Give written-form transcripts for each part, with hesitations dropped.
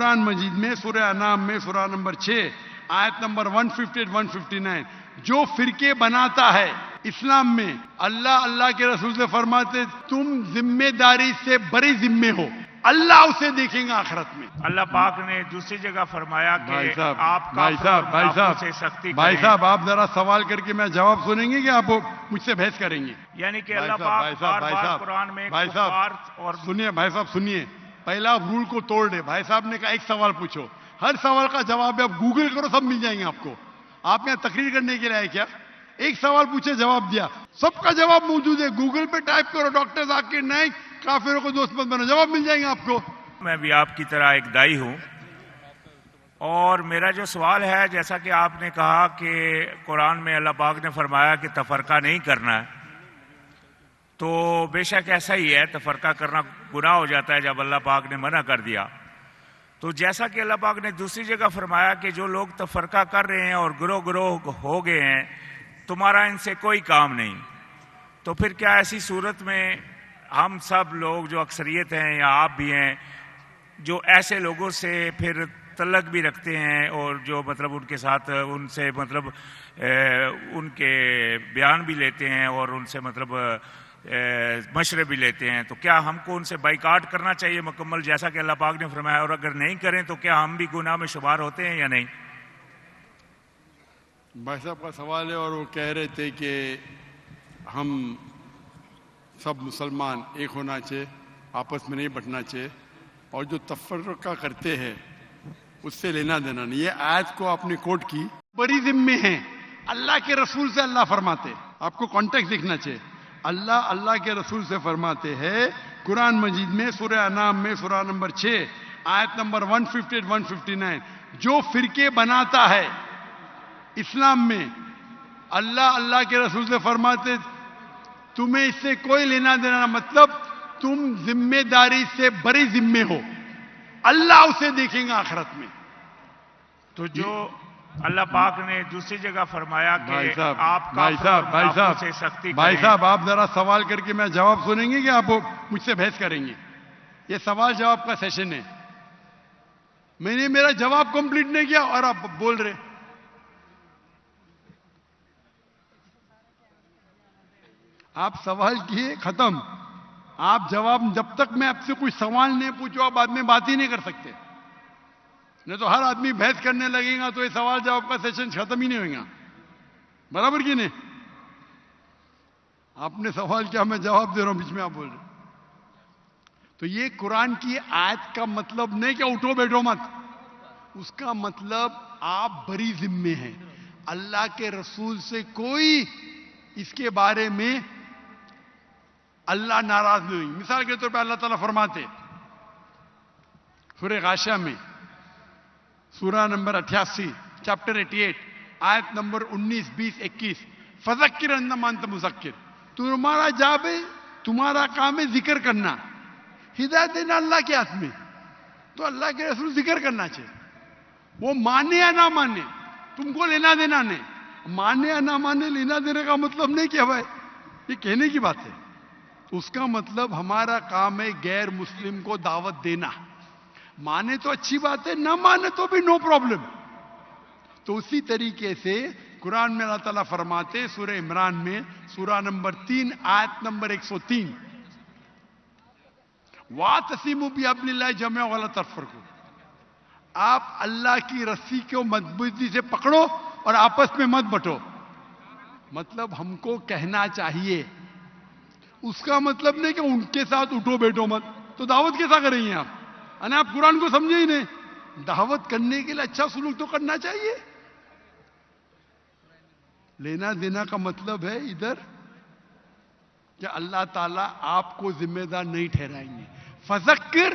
قرآن مجید میں سورہ انعام میں سورہ نمبر 6 آیت نمبر 158-159 جو فرقے بناتا ہے اسلام میں، اللہ کے رسول سے فرماتے تم ذمہ داری سے بری ذمے ہو، اللہ اسے دیکھیں گا آخرت میں۔ اللہ پاک نے دوسری جگہ فرمایا کہ آپ بھائی صاحب سے سختی بھائی کریں۔ صاحب آپ ذرا سوال کر کے میں جواب سنیں گے کہ آپ مجھ سے بحث کریں گے؟ یعنی کہ اللہ پاک بار بار قرآن میں بھائی کفار صاحب اور سنیے، بھائی صاحب سنیے، پہلا رول کو توڑ دے۔ بھائی صاحب نے کہا ایک سوال پوچھو، ہر سوال کا جواب ہے، آپ گوگل کرو سب مل جائیں گے آپ کو۔ آپ یہاں تقریر کرنے کے لیے آئے کیا؟ ایک سوال پوچھے جواب دیا، سب کا جواب موجود ہے، گوگل پہ ٹائپ کرو ڈاکٹر ذاکر نائک کافروں کو دوست مت بنو، جواب مل جائیں گے آپ کو۔ میں بھی آپ کی طرح ایک دائی ہوں، اور میرا جو سوال ہے، جیسا کہ آپ نے کہا کہ قرآن میں اللہ پاک نے فرمایا کہ تفرقہ نہیں کرنا ہے، تو بے شک ایسا ہی ہے، تفرقہ کرنا گناہ ہو جاتا ہے جب اللہ پاک نے منع کر دیا۔ تو جیسا کہ اللہ پاک نے دوسری جگہ فرمایا کہ جو لوگ تفرقہ کر رہے ہیں اور گروہ ہو گئے ہیں، تمہارا ان سے کوئی کام نہیں، تو پھر کیا ایسی صورت میں ہم سب لوگ جو اکثریت ہیں یا آپ بھی ہیں، جو ایسے لوگوں سے پھر تعلق بھی رکھتے ہیں اور جو مطلب ان کے ساتھ ان سے مطلب ان کے بیان بھی لیتے ہیں اور ان سے مطلب مشورے بھی لیتے ہیں، تو کیا ہم کو ان سے بائیکاٹ کرنا چاہیے مکمل جیسا کہ اللہ پاک نے فرمایا؟ اور اگر نہیں کریں تو کیا ہم بھی گناہ میں شمار ہوتے ہیں یا نہیں؟ بھائی صاحب کا سوال ہے، اور وہ کہہ رہے تھے کہ ہم سب مسلمان ایک ہونا چاہیے، آپس میں نہیں بٹنا چاہیے، اور جو تفرقہ کرتے ہیں اس سے لینا دینا نہیں۔ یہ آیت کو آپ نے کوٹ کی، بڑی ذمے ہیں، اللہ کے رسول سے اللہ فرماتے، آپ کو کانٹیکٹ دیکھنا چاہیے، اللہ کے رسول سے فرماتے ہیں قرآن مجید میں سورہ انعام میں سورہ نمبر 6 آیت نمبر 158-159 جو فرقے بناتا ہے اسلام میں، اللہ کے رسول سے فرماتے تمہیں اس سے کوئی لینا دینا نہ، مطلب تم ذمہ داری سے بری ذمے ہو، اللہ اسے دیکھیں گا آخرت میں۔ تو جو اللہ پاک نے دوسری جگہ فرمایا کہ آپ بھائی صاحب آپ ذرا سوال کر کے میں جواب سنیں گے کہ آپ مجھ سے بحث کریں گے؟ یہ سوال جواب کا سیشن ہے، میں نے میرا جواب کمپلیٹ نہیں کیا اور آپ بول رہے۔ آپ سوال کیے ختم، آپ جواب، جب تک میں آپ سے کوئی سوال نہیں پوچھو آپ بعد میں بات ہی نہیں کر سکتے، نہیں تو ہر آدمی بحث کرنے لگے گا تو یہ سوال جواب کا سیشن ختم ہی نہیں ہوئے گا، برابر کی نہیں؟ آپ نے سوال کیا، میں جواب دے رہا ہوں، بیچ میں آپ بول رہے ہیں۔ تو یہ قرآن کی آیت کا مطلب نہیں کہ اٹھو بیٹھو مت، اس کا مطلب آپ بری ذمے ہیں، اللہ کے رسول سے کوئی اس کے بارے میں اللہ ناراض نہیں ہوئی۔ مثال کے طور پہ اللہ تعالیٰ فرماتے سورہ غاشیہ میں سورہ نمبر 88 چیپٹر 88 آیت نمبر 19 20 21 فذکر انما انت مذکر، تمہارا جاب ہے، تمہارا کام ہے ذکر کرنا، ہدایت دینا اللہ کے ہاتھ میں، تو اللہ کے رسول ذکر کرنا چاہیے، وہ مانے یا نہ مانے تم کو لینا دینا نہیں، مانے یا نہ مانے لینا دینے کا مطلب نہیں کہ بھائی یہ کہنے کی بات ہے، اس کا مطلب ہمارا کام ہے غیر مسلم کو دعوت دینا، مانے تو اچھی بات ہے، نہ مانے تو بھی نو پرابلم۔ تو اسی طریقے سے قرآن میں اللہ تعالیٰ فرماتے سورہ عمران میں سورہ نمبر 3 آیت نمبر 103 وَاعْتَصِمُوا بِحَبْلِ اللَّهِ جَمِيعًا وَلَا تَفَرَّقُوا، آپ اللہ کی رسی کو مضبوطی سے پکڑو اور آپس میں مت بٹو، مطلب ہم کو کہنا چاہیے، اس کا مطلب نہیں کہ ان کے ساتھ اٹھو بیٹھو مت، تو دعوت کیسا کریں گے آپ؟ یعنی آپ قرآن کو سمجھے ہی نہیں، دعوت کرنے کے لیے اچھا سلوک تو کرنا چاہیے۔ لینا دینا کا مطلب ہے ادھر کہ اللہ تعالیٰ آپ کو ذمہ دار نہیں ٹھہرائیں گے، فذکر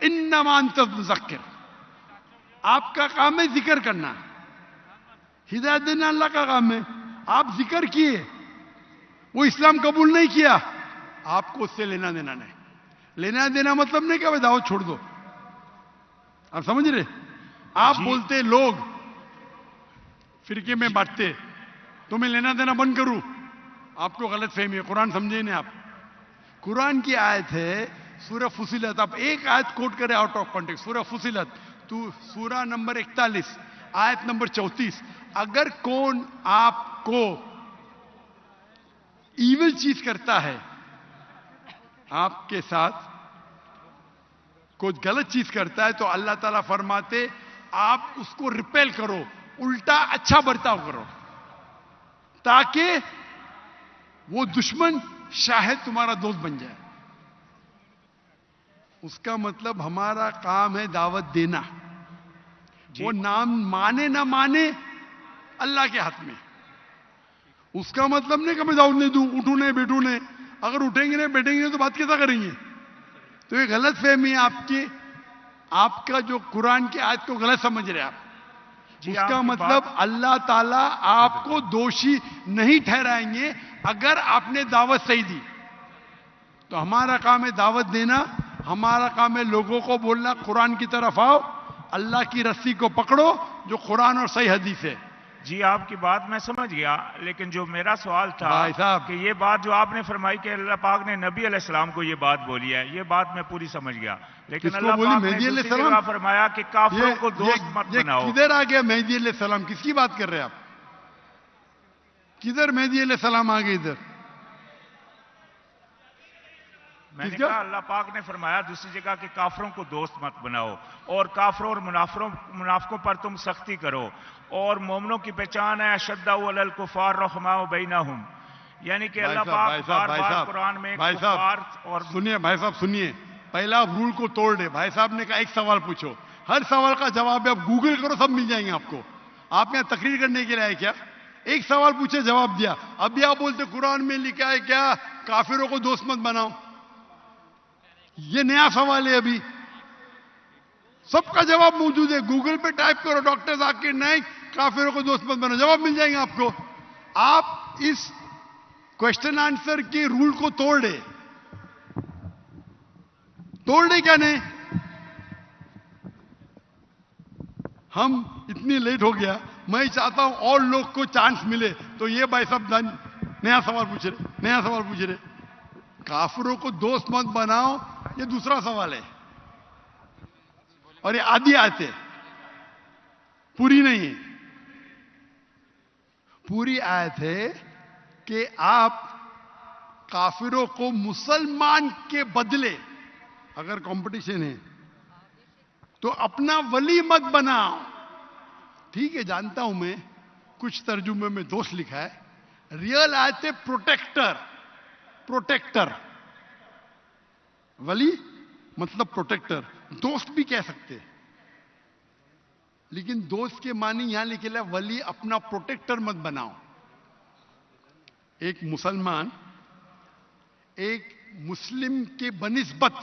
انما انت مذکر، آپ کا کام ہے ذکر کرنا، ہدایت دینا اللہ کا کام ہے، آپ ذکر کیے، وہ اسلام قبول نہیں کیا، آپ کو اس سے لینا دینا نہیں، لینا دینا مطلب نہیں کہ بھائی دعوت چھوڑ دو، آپ سمجھ رہے؟ آپ بولتے لوگ فرقے میں بانٹتے تو میں لینا دینا بند کروں، آپ کو غلط فہمی ہے، قرآن سمجھے نہیں آپ۔ قرآن کی آیت ہے سورہ فصیلت. آپ ایک آیت کوٹ کریں آؤٹ آف کانٹیکسٹ. سورہ فصیلت تو سورہ نمبر 41 آیت نمبر 34. اگر کون آپ کو ایول چیز کرتا ہے, آپ کے ساتھ کوئی غلط چیز کرتا ہے, تو اللہ تعالیٰ فرماتے آپ اس کو ریپیل کرو, الٹا اچھا برتاؤ کرو, تاکہ وہ دشمن شاید تمہارا دوست بن جائے. اس کا مطلب ہمارا کام ہے دعوت دینا. وہ نام مانے نہ مانے اللہ کے ہاتھ میں. اس کا مطلب نہیں کہ میں دعوت نہیں دوں, اٹھوں نہیں بیٹھوں نہیں. اگر اٹھیں گے نہیں بیٹھیں گے نہیں تو بات کیسا کریں گے؟ تو یہ غلط فہمی ہے آپ کی. آپ کا جو قرآن کی آیت کو غلط سمجھ رہے آپ. اس کا مطلب اللہ تعالیٰ آپ کو دوشی نہیں ٹھہرائیں گے اگر آپ نے دعوت صحیح دی. تو ہمارا کام ہے دعوت دینا, ہمارا کام ہے لوگوں کو بولنا قرآن کی طرف آؤ, اللہ کی رسی کو پکڑو جو قرآن اور صحیح حدیث ہے. جی آپ کی بات میں سمجھ گیا, لیکن جو میرا سوال تھا بھائی صاحب, کہ یہ بات جو آپ نے فرمائی کہ اللہ پاک نے نبی علیہ السلام کو یہ بات بولی ہے, یہ بات میں پوری سمجھ گیا, لیکن اللہ پاک نے دوسری جگہ فرمایا کہ کافروں کو دوست مت بناؤ. کدھر آ گیا مہدی علیہ السلام؟ کس کی بات کر رہے ہیں آپ؟ کدھر مہدی علیہ السلام آ گئے ادھر؟ میں نے کہا اللہ پاک نے فرمایا دوسری جگہ کہ کافروں کو دوست مت بناؤ, اور کافروں اور منافقوں پر تم سختی کرو, اور مومنوں کی پہچان ہے اشداء علی الکفار رحماء بینہم. یعنی کہ اللہ پاک بار بار قرآن میں کفار اور سنیے بھائی صاحب سنیے, پہلا آپ رول کو توڑ دے. بھائی صاحب نے کہا ایک سوال پوچھو, ہر سوال کا جواب آپ گوگل کرو سب مل جائیں گے آپ کو. آپ یہاں تقریر کرنے کے لیے آئے کیا؟ ایک سوال پوچھے جواب دیا. ابھی آپ بولتے قرآن میں لکھا ہے کیا کافروں کو دوست مت بناؤ. یہ نیا سوال ہے, ابھی سب کا جواب موجود ہے. گوگل پہ ٹائپ کرو ڈاکٹر ذاکر نائک کافروں کو دوست مت بناؤ, جواب مل جائیں گے آپ کو. آپ اس کوشچن آنسر کے رول کو توڑ دے کیا نہیں؟ ہم اتنی لیٹ ہو گیا. میں چاہتا ہوں اور لوگ کو چانس ملے. تو یہ بھائی صاحب نیا سوال پوچھ رہے, کافروں کو دوست مت بناؤ, یہ دوسرا سوال ہے. اور یہ آدھی آیت ہے, پوری نہیں ہے. پوری آیت ہے کہ آپ کافروں کو مسلمان کے بدلے, اگر کمپٹیشن ہے تو اپنا ولی مت بناؤ. ٹھیک ہے جانتا ہوں میں, کچھ ترجمے میں دوست لکھا ہے. ریئل آیت ہے پروٹیکٹر. ولی مطلب پروٹیکٹر, دوست بھی کہہ سکتے, لیکن دوست کے معنی یہاں لکھے ہے ولی اپنا پروٹیکٹر مت بناؤ. ایک مسلمان ایک مسلم کے بنسبت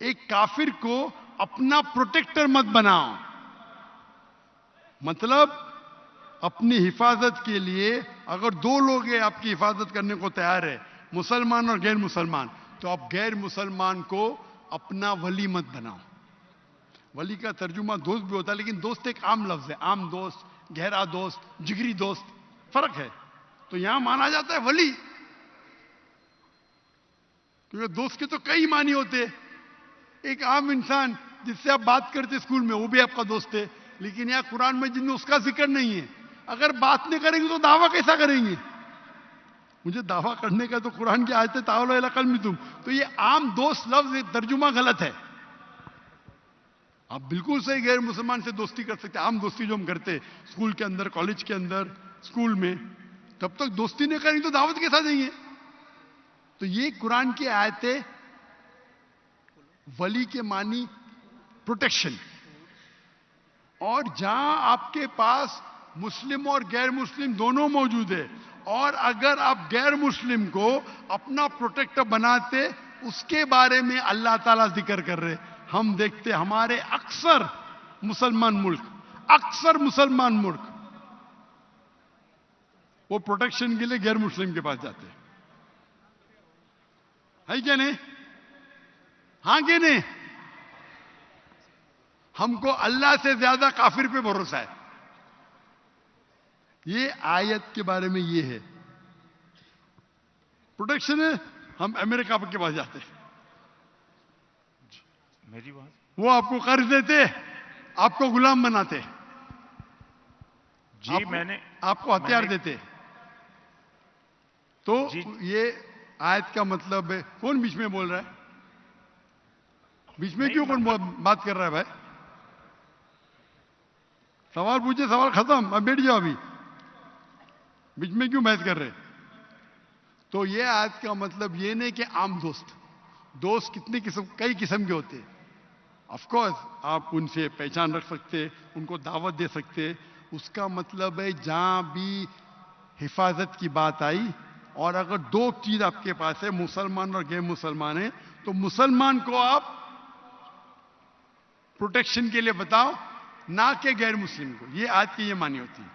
ایک کافر کو اپنا پروٹیکٹر مت بناؤ. مطلب اپنی حفاظت کے لیے اگر دو لوگ ہیں آپ کی حفاظت کرنے کو تیار ہے, مسلمان اور غیر مسلمان, تو آپ غیر مسلمان کو اپنا ولی مت بناؤ. ولی کا ترجمہ دوست بھی ہوتا ہے, لیکن دوست ایک عام لفظ ہے. عام دوست, گہرا دوست, جگری دوست, فرق ہے. تو یہاں مانا جاتا ہے ولی, کیونکہ دوست کے تو کئی معنی ہوتے. ایک عام انسان جس سے آپ بات کرتے اسکول میں, وہ بھی آپ کا دوست ہے. لیکن یہاں قرآن میں جن میں اس کا ذکر نہیں ہے, اگر بات نہیں کریں گے تو دعویٰ کیسا کریں گے؟ مجھے دعویٰ کرنے کا تو قرآن کی آیت ہے تعالوا الی قلبکم. تو یہ عام دوست لفظ ترجمہ غلط ہے. آپ بالکل صحیح غیر مسلمان سے دوستی کر سکتے. عام دوستی جو ہم کرتے اسکول کے اندر, کالج کے اندر, اسکول میں, تب تک دوستی نہیں کریں گے تو دعوت کیسا دیں گے؟ تو یہ قرآن کی آیت ہے. ولی کے معنی پروٹیکشن. اور جہاں آپ کے پاس مسلم اور غیر مسلم دونوں موجود ہے, اور اگر آپ غیر مسلم کو اپنا پروٹیکٹر بناتے, اس کے بارے میں اللہ تعالیٰ ذکر کر رہے. ہم دیکھتے ہمارے اکثر مسلمان ملک وہ پروٹیکشن کے لیے غیر مسلم کے پاس جاتے ہے کیا نہیں؟ ہاں کہ نہیں؟ ہم کو اللہ سے زیادہ کافر پہ بھروسہ ہے. یہ آیت کے بارے میں یہ ہے. پروٹیکشن ہے, ہم امریکہ کے پاس جاتے ہیں. میری بات وہ آپ کو قرض دیتے، آپ کو غلام بناتے، جی میں نے آپ کو ہتھیار دیتے. تو جی یہ آیت کا مطلب ہے. کون بیچ میں بول رہا ہے؟ بیچ میں نہیں، کیوں کون بات کر رہا ہے بھائی؟ سوال پوچھے، سوال ختم، اب بیٹھ جاؤ. ابھی بیچ میں کیوں بحث کر رہے؟ تو یہ آیت کا مطلب یہ نہیں کہ عام دوست کتنے قسم، کئی قسم کے ہوتے. آف کورس آپ ان سے پہچان رکھ سکتے، ان کو دعوت دے سکتے. اس کا مطلب ہے جہاں بھی حفاظت کی بات آئی، اور اگر دو چیز آپ کے پاس ہے، مسلمان اور غیر مسلمان ہیں، تو مسلمان کو آپ پروٹیکشن کے لیے بتاؤ، نہ کہ غیر مسلم کو. یہ آج کی یہ معنی ہوتی ہے.